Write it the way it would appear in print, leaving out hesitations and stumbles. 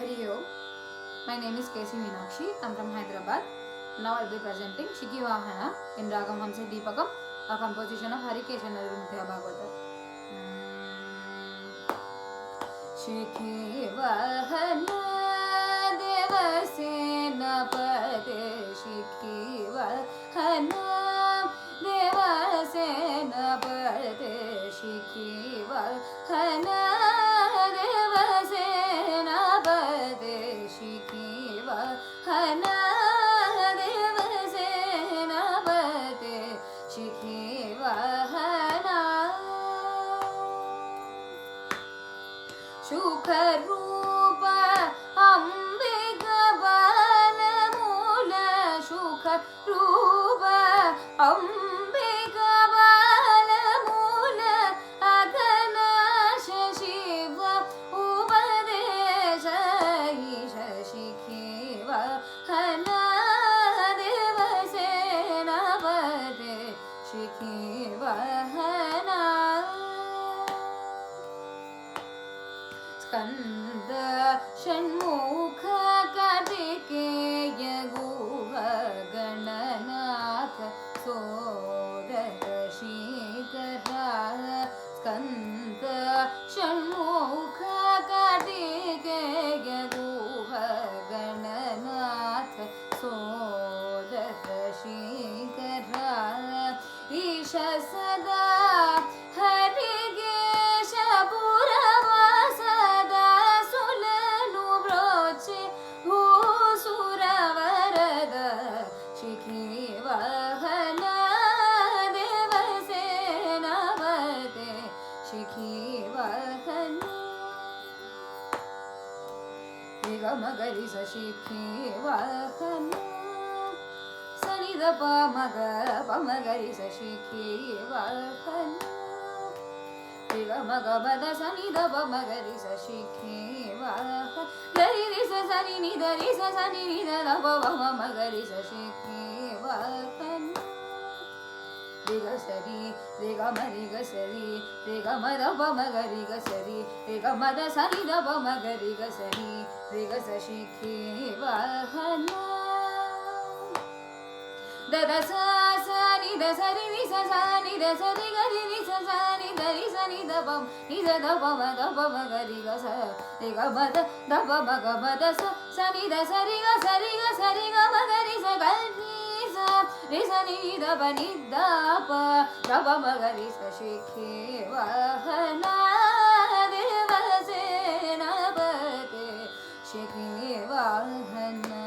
Hari Om. My name is K.C. Meenakshi. I'm from Hyderabad. Now I'll be presenting Shiki Vahana in Ragam Hamsa Deepakam, a composition of Harikeshan Narumthya Bhagavatam. Shiki Vahana Devasena Pade Shiki Vahana Devasena Pade Shiki Vahana Devasena Pade Shiki Vahana Devasena Pade Shiki Vahana Shukharupa Ambika Balamula Shukharupa Ambika Balamula Aganasha Shiva Upadesha Isha Shikiva Hana Devasena Pade Shikiva Hana Skanda Shanmukha Kartikeya Guha Gananath Sodaka Shikara Skanda Shanmukha Kartikeya Guha Gananath Sodaka Shikara Isha Sada Harigesha Puravasa Shiki Vahana Devasena Pade Shiki Vahana Rigamagari sa Shiki Vahana Sanida Pamagari sa Shiki Vahana Rigamagabada Sanida Pamagari sa Shiki Vahana Dari sa Sani Nida Risa Sani Nida Pama Magari sa Shiki Vahana Riga Sari Riga Mariga Sari Riga Mada Pamagari Sari Riga Mada Sanida Pamagari Sari Riga sa Shiki Vahana Dada sa sa ni da sa ri ni sa sa ni da sa ri ga ri ni sa sa ni da ri sa ni da pam ni da pa ma ga ri ga sa ma ga ma da sa ni da sa ri ga ma ga ri sa ga ri sa ni da pa ni da pa ma ga ri sa Shiki Vahana Devasena Pade Shiki Vahana